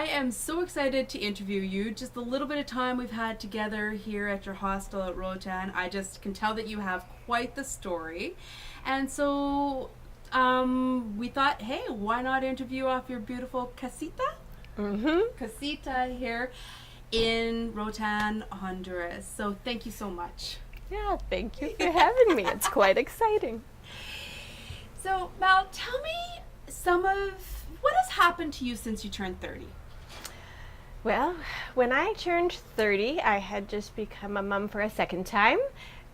I am so excited to interview you. Just the little bit of time we've had together here at your hostel at Roatan, I just can tell that you have quite the story. And so we thought, hey, why not interview off your beautiful casita? Casita here in Roatan, Honduras. So thank you so much. Yeah, thank you for having me. It's quite exciting. So, Mel, tell me some of what has happened to you since you turned 30. Well, when I turned 30, I had just become a mom for a second time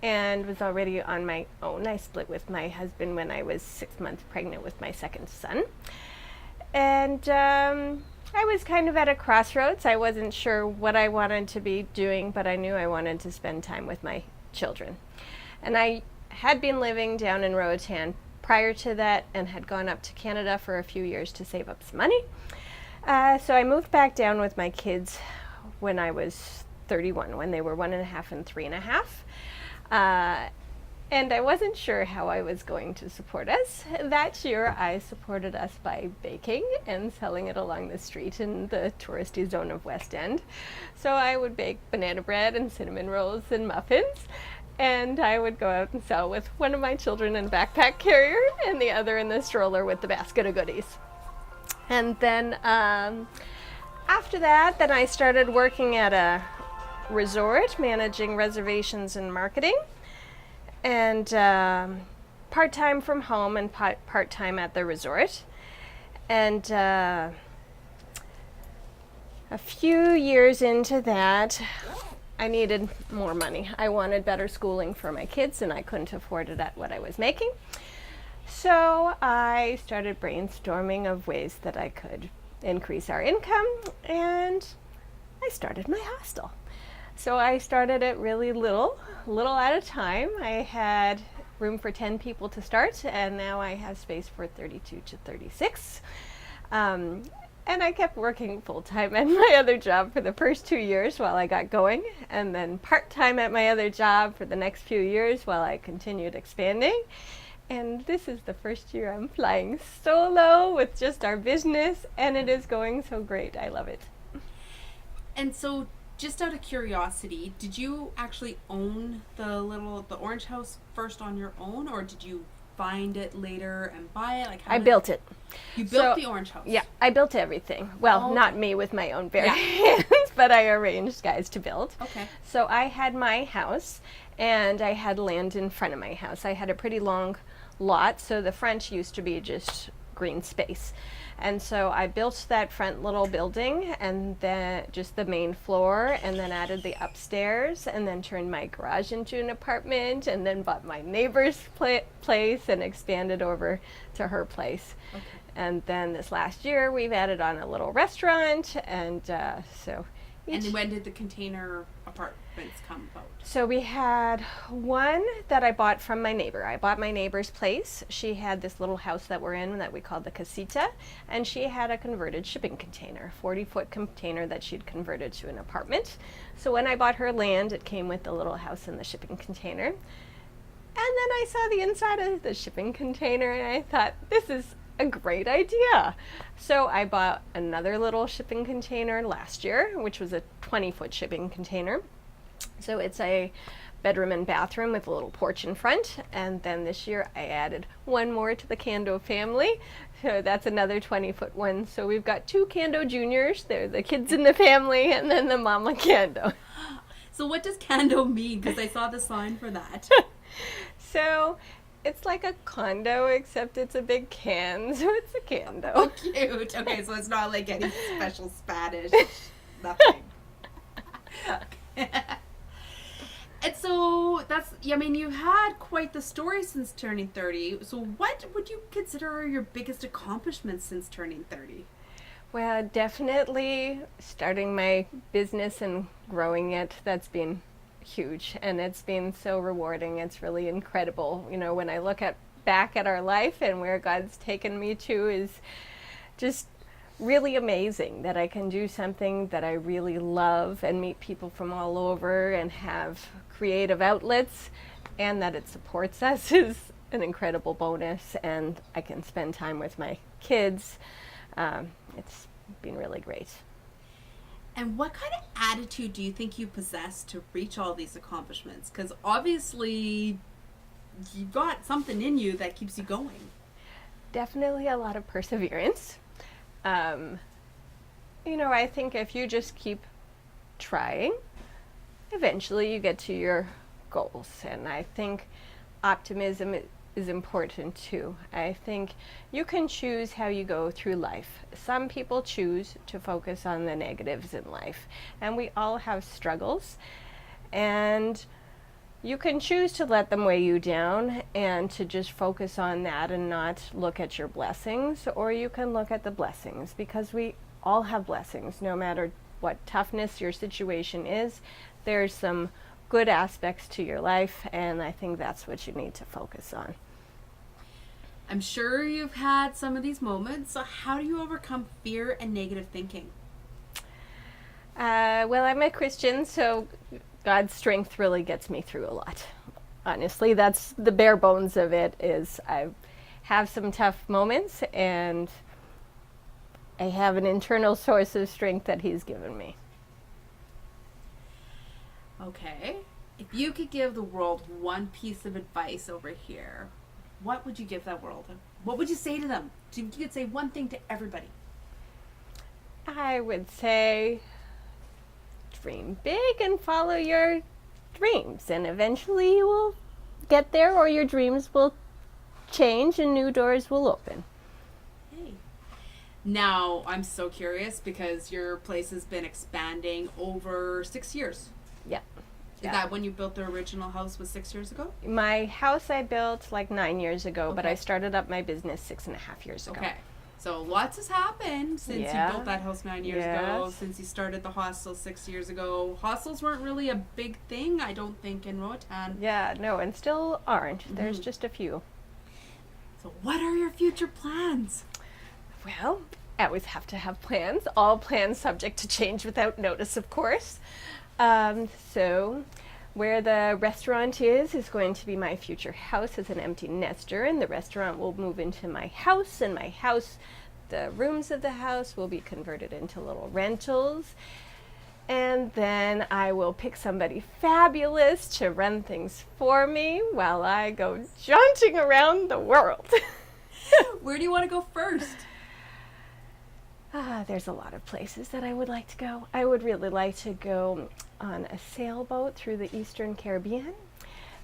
and was already on my own. I split with my husband when I was 6 months pregnant with my second son. And I was kind of at a crossroads. I wasn't sure what I wanted to be doing, but I knew I wanted to spend time with my children. And I had been living down in Roatan prior to that and had gone up to Canada for a few years to save up some money. So I moved back down with my kids when I was 31, when they were 1.5 and 3.5. And I wasn't sure how I was going to support us. That year, I supported us by baking and selling it along the street in the touristy zone of West End. So I would bake banana bread and cinnamon rolls and muffins. And I would go out and sell with one of my children in a backpack carrier and the other in the stroller with the basket of goodies. And then after that, then I started working at a resort, managing reservations and marketing. And part-time from home and part-time at the resort. And a few years into that, I needed more money. I wanted better schooling for my kids, and I couldn't afford it at what I was making. So I started brainstorming of ways that I could increase our income, and I started my hostel. So I started it really little at a time. I had room for 10 people to start, and now I have space for 32 to 36. And I kept working full-time at my other job for the first 2 years while I got going, and then part-time at my other job for the next few years while I continued expanding. And this is the first year I'm flying solo with just our business, and it is going so great. I love it. And so, just out of curiosity, did you actually own the orange house first on your own, or did you find it later and buy it? Like, I built it. You built the orange house? Yeah, I built everything. Well, not me with my own bare hands, but I arranged guys to build. Okay. So I had my house, and I had land in front of my house. I had a pretty long lot, so the front used to be just green space. And so I built that front little building, and then just the main floor, and then added the upstairs, and then turned my garage into an apartment, and then bought my neighbor's place and expanded over to her place. Okay. And then this last year, we've added on a little restaurant, and so. And when did the container apartments come about? So we had one that I bought from my neighbor. I bought my neighbor's place. She had this little house that we're in that we called the casita, and she had a converted shipping container, 40-foot container that she'd converted to an apartment. So when I bought her land, it came with the little house and the shipping container. And then I saw the inside of the shipping container, and I thought, this is a great idea. So I bought another little shipping container last year, which was a 20-foot shipping container. So it's a bedroom and bathroom with a little porch in front. And then this year I added one more to the Cando family. So that's another 20-foot one. So we've got 2 Cando juniors. They're the kids in the family, and then the mama Cando. So what does Cando mean? Because I saw the sign for that. So it's like a condo, except it's a big can, so it's a Cando. Oh, cute. Okay, so it's not like any special Spanish. Nothing. And so you've had quite the story since turning 30. So what would you consider are your biggest accomplishments since turning 30? Well, definitely starting my business and growing it. That's been huge, and it's been so rewarding. It's really incredible. You know, when I look back at our life and where God's taken me to is just really amazing, that I can do something that I really love and meet people from all over and have creative outlets, and that it supports us is an incredible bonus, and I can spend time with my kids. It's been really great. And what kind of attitude do you think you possess to reach all these accomplishments? Because obviously you've got something in you that keeps you going. Definitely a lot of perseverance. I think if you just keep trying, eventually you get to your goals. And I think optimism is important too. I think you can choose how you go through life. Some people choose to focus on the negatives in life, and we all have struggles. And you can choose to let them weigh you down and to just focus on that and not look at your blessings, or you can look at the blessings, because we all have blessings. No matter what toughness your situation is, there's some good aspects to your life, and I think that's what you need to focus on. I'm sure you've had some of these moments. So how do you overcome fear and negative thinking? Well, I'm a Christian, so God's strength really gets me through a lot. Honestly, that's the bare bones of it. Is I have some tough moments, and I have an internal source of strength that He's given me. Okay. If you could give the world one piece of advice over here, what would you give that world? What would you say to them? You could say one thing to everybody. I would say dream big and follow your dreams, and eventually you will get there, or your dreams will change and new doors will open. Hey. Now, I'm so curious because your place has been expanding over 6 years. Yeah. Is that when you built the original house was 6 years ago? My house I built like 9 years ago, Okay. but I started up my business 6.5 years ago. Okay. So lots has happened since Yeah. you built that house 9 years ago, since you started the hostel 6 years ago. Hostels weren't really a big thing, I don't think, in Roatan. Yeah, no, and still aren't. There's just a few. So what are your future plans? Well, I always have to have plans. All plans subject to change without notice, of course. So where the restaurant is going to be my future house as an empty nester, and the restaurant will move into my house, and my house, the rooms of the house will be converted into little rentals. And then I will pick somebody fabulous to run things for me while I go jaunting around the world. Where do you want to go first? There's a lot of places that I would like to go. I would really like to go on a sailboat through the Eastern Caribbean,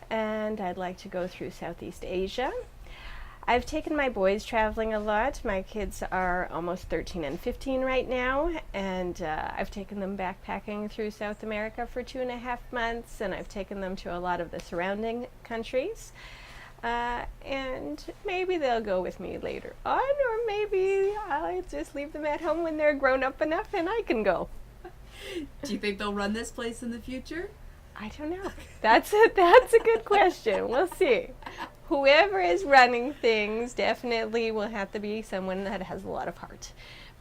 and I'd like to go through Southeast Asia. I've taken my boys traveling a lot. My kids are almost 13 and 15 right now, and I've taken them backpacking through South America for 2.5 months, and I've taken them to a lot of the surrounding countries. And maybe they'll go with me later on, or maybe I'll just leave them at home when they're grown up enough and I can go. Do you think they'll run this place in the future? I don't know. That's a good question. We'll see. Whoever is running things definitely will have to be someone that has a lot of heart,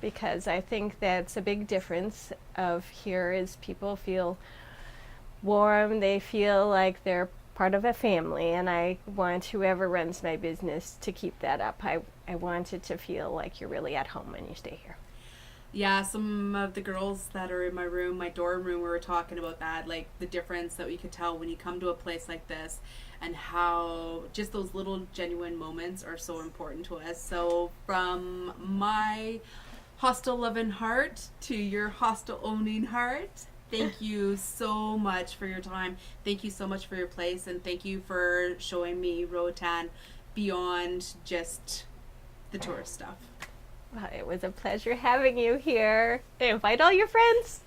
because I think that's a big difference of here is people feel warm, they feel like they're part of a family, and I want whoever runs my business to keep that up. I want it to feel like you're really at home when you stay here. Yeah, some of the girls that are in my room, my dorm room, we were talking about that, like the difference that we could tell when you come to a place like this, and how just those little genuine moments are so important to us. So from my hostel loving heart to your hostel owning heart, thank you so much for your time. Thank you so much for your place, and thank you for showing me Roatan beyond just the tourist stuff. Well, it was a pleasure having you here. Invite all your friends.